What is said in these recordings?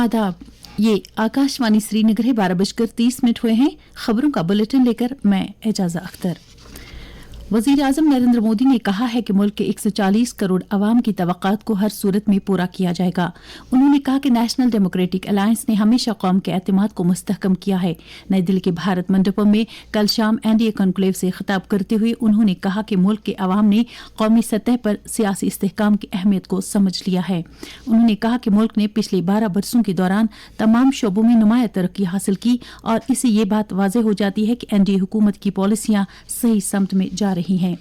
आदाब, ये आकाशवाणी श्रीनगर है। 12:30 हुए हैं। खबरों का बुलेटिन लेकर मैं एजाजा अख्तर। वजीर आजम नरेंद्र मोदी ने कहा है कि मुल्क के 140 करोड़ अवाम की तवक्कात को हर सूरत में पूरा किया जाएगा। उन्होंने कहा कि नेशनल डेमोक्रेटिक अलायंस ने हमेशा कौम के एतमाद को मुस्तहकम किया है। नई दिल्ली के भारत मंडपम में कल शाम एनडीए कॉन्क्लेव से खिताब करते हुए उन्होंने कहा कि मुल्क के अवाम ने कौमी सतह पर सियासी इस्तेहकाम की अहमियत को समझ लिया है। उन्होंने कहा कि मुल्क ने पिछले 12 बरसों के दौरान तमाम शोबों में नुमाया तरक्की हासिल की और इससे ये बात वाज़ेह हो जाती है कि एनडीए हुकूमत की पॉलिसियां सही समत में जा रही हैं।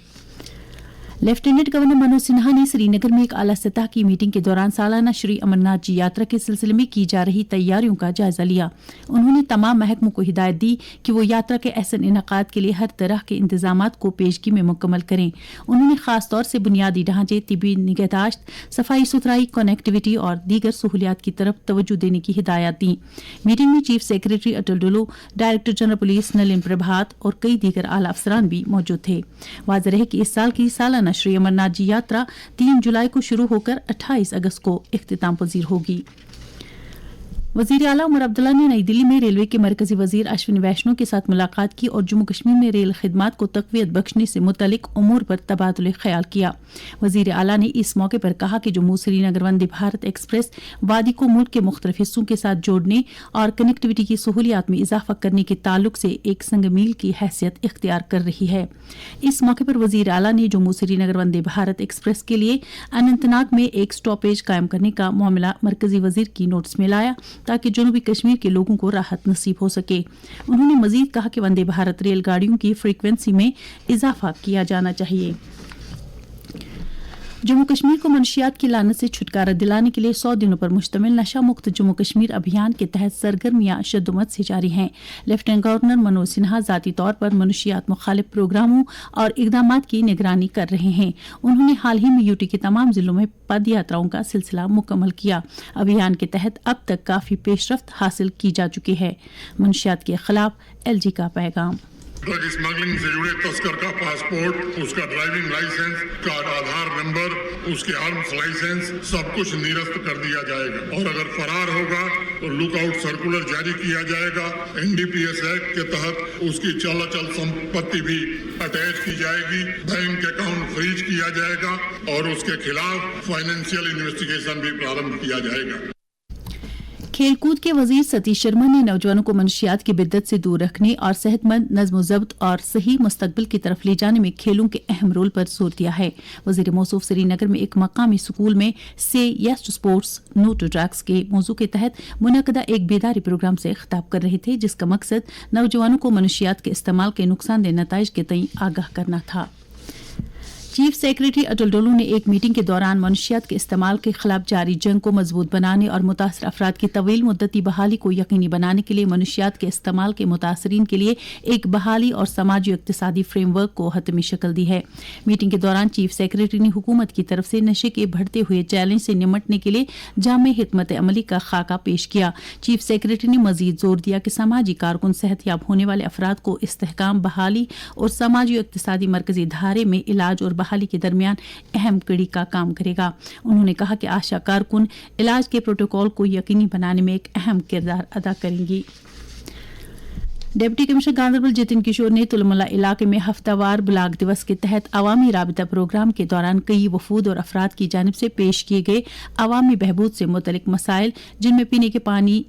लेफ्टिनेंट गवर्नर मनोज सिन्हा ने श्रीनगर में एक आला सतह की मीटिंग के दौरान सालाना श्री अमरनाथ जी यात्रा के सिलसिले में की जा रही तैयारियों का जायजा लिया। उन्होंने तमाम महकमों को हिदायत दी कि वो यात्रा के अहसन इनेकाद के लिए हर तरह के इंतजामात को पेशगी में मुकम्मल करें। उन्होंने खास तौर से बुनियादी ढांचे, तिबी निगहदाश्त, सफाई सुथराई, कनेक्टिविटी और दीगर सहूलियात की तरफ तवज्जो देने की हिदायत दी। मीटिंग में chief secretary Atal Dulloo, director general police Nalin Prabhat और कई दीगर आला अफसरान भी मौजूद थे। वाज़ेह रहे कि इस साल की सालाना श्री अमरनाथ जी यात्रा 3 जुलाई को शुरू होकर 28 अगस्त को इख्तिताम पजीर होगी। वजीर आला उमर अब्दुल्ला ने नई दिल्ली में रेलवे के मरकजी वजीर अश्विनी वैष्णव के साथ मुलाकात की और जम्मू कश्मीर में रेल खिदमात को तकवीत बख्शने से मुतल्लिक उमूर पर तबादुल ख्याल किया। वजीर आला ने इस मौके पर कहा कि जम्मू श्रीनगर वंदे भारत एक्सप्रेस वादी को मुल्क के मुख्तलिफ हिस्सों के साथ जोड़ने और कनेक्टिविटी की सहूलियात में इजाफा करने के ताल्लुक से एक संग मील की हैसियत इख्तियार कर रही है। इस मौके पर वजीर आला ने जम्मू श्रीनगर वंदे भारत एक्सप्रेस के लिए अनंतनाग में एक स्टॉपेज कायम करने का मामला मरकजी वजीर की नोटिस में लाया ताकि जनूबी कश्मीर के लोगों को राहत नसीब हो सके। उन्होंने मजीद कहा कि वंदे भारत रेलगाड़ियों की फ्रीक्वेंसी में इजाफा किया जाना चाहिए। जम्मू कश्मीर को मनशियात की लानत से छुटकारा दिलाने के लिए 100 दिनों पर मुश्तमिल नशा मुक्त जम्मू कश्मीर अभियान के तहत सरगर्मियां शद्दुमत से जारी हैं। लेफ्टिनेंट गवर्नर मनोज सिन्हा जाती तौर पर मनशियात मुखालिफ प्रोग्रामों और इकदामात की निगरानी कर रहे हैं। उन्होंने हाल ही में यूटी के तमाम जिलों में पद यात्राओं का सिलसिला मुकम्मल किया। अभियान के तहत अब तक काफी पेशरफ्त हासिल की जा चुकी है। मनशियात के खिलाफ एलजी का पैगाम। ड्रग स्मगलिंग से जुड़े तस्कर का पासपोर्ट, उसका ड्राइविंग लाइसेंस, का आधार नंबर, उसके आर्म्स लाइसेंस सब कुछ निरस्त कर दिया जाएगा और अगर फरार होगा तो लुकआउट सर्कुलर जारी किया जाएगा। एनडीपीएस एक्ट के तहत उसकी चल संपत्ति भी अटैच की जाएगी, बैंक अकाउंट फ्रीज किया जाएगा और उसके खिलाफ फाइनेंशियल इन्वेस्टिगेशन भी प्रारंभ किया जाएगा। खेलकूद के वजीर सतीश शर्मा ने नौजवानों को मनशियात की बिद्दत से दूर रखने और सेहतमंद नज़्म ज़ब्त और सही मुस्तकबिल की तरफ ले जाने में खेलों के अहम रोल पर जोर दिया है। वजीर मौसूफ श्रीनगर में एक मकामी स्कूल में से yes to sports no to drugs के मौजू के तहत मुनक़दा एक बेदारी प्रोग्राम से खिताब कर रहे थे, जिसका मकसद नौजवानों को मनशियात के इस्तेमाल के नुकसानदेह नताइज के तई आगाह करना था। चीफ सेक्रेटरी अटल डुल्लू ने एक मीटिंग के दौरान मनशियात के इस्तेमाल के खिलाफ जारी जंग को मजबूत बनाने और मुतासर अफराद की तवील मुद्दती बहाली को यकीनी बनाने के लिए मनशियात के इस्तेमाल के मुतासरीन के लिए एक बहाली और समाजी इक्तिसादी फ्रेमवर्क को हतमी शक्ल दी है। मीटिंग के दौरान चीफ सेक्रेटरी ने हुकूमत की तरफ से नशे के बढ़ते हुए चैलेंज से निमटने के लिए जामे हिकमत अमली का खाका पेश किया। चीफ सेक्रेटरी ने मजीद जोर दिया कि समाजी कारकुन सेहतयाब होने वाले अफराद को इस्तेहकाम, बहाली और समाजी इक्तिसादी मरकजी धारे में इलाज और बहाली के दरमियान अहम कड़ी का काम करेगा। उन्होंने कहा कि आशा कारकुन इलाज के प्रोटोकॉल को यकीनी बनाने में एक अहम किरदार अदा करेंगी। डिप्टी कमिश्नर गांधरबल जितिन किशोर ने तुलमुल्ला इलाके में हफ्तावार ब्लाक दिवस के तहत अवामी राबिता प्रोग्राम के दौरान कई वफूद और अफराद की जानिब से पेश किए गए अवामी बहबूद से मुतल्लिक मसाइल, जिनमें पीने के पानी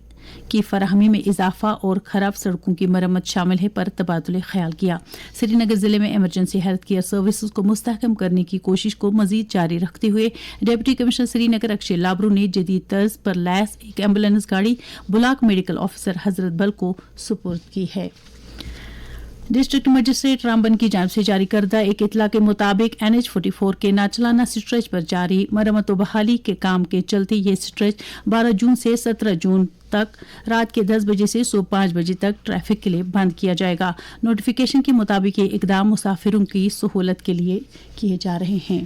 की फराहमी में इजाफा और खराब सड़कों की मरम्मत शामिल है, पर तबादुल ख्याल किया। श्रीनगर जिले में इमरजेंसी हेल्थ केयर सर्विसेज को मुस्तहकम करने की कोशिश को मजीद जारी रखते हुए डिप्टी कमिश्नर श्रीनगर अक्षय लाबरू ने जदीद तर्ज पर लैस एक एम्बुलेंस गाड़ी ब्लॉक मेडिकल ऑफिसर हजरत बल को सुपुर्द की है। डिस्ट्रिक्ट मजिस्ट्रेट रामबन की जानिब से जारी करदा एक इतला के मुताबिक NH44 के नाचलाना स्ट्रेच पर जारी मरम्मत व बहाली के काम के चलते ये स्ट्रेच 12 जून से 17 जून तक रात के 10 बजे से सुबह 5 बजे तक ट्रैफिक के लिए बंद किया जाएगा। नोटिफिकेशन के मुताबिक ये इकदाम मुसाफिरों की सहूलत के लिए किए जा रहे हैं।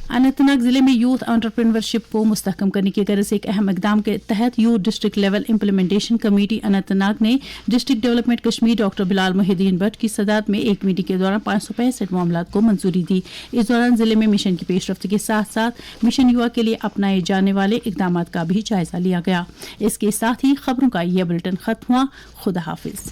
अनंतनाग जिले में यूथ एंटरप्रेन्योरशिप को मुस्तहकम करने की गर्ज से एक अहम इकदाम के तहत youth district level implementation committee Anantnag ने district development Kashmir doctor Bilal Mohiuddin Bhat की सदारत में एक मीटिंग के दौरान 565 मामलात को मंजूरी दी। इस दौरान जिले में मिशन की पेशरफ्त के साथ साथ मिशन युवा के लिए अपनाए जाने वाले इकदाम का भी जायजा लिया गया। इसके साथ ही खबरों का यह बुलेटिन खत्म हुआ। खुदा हाफिज।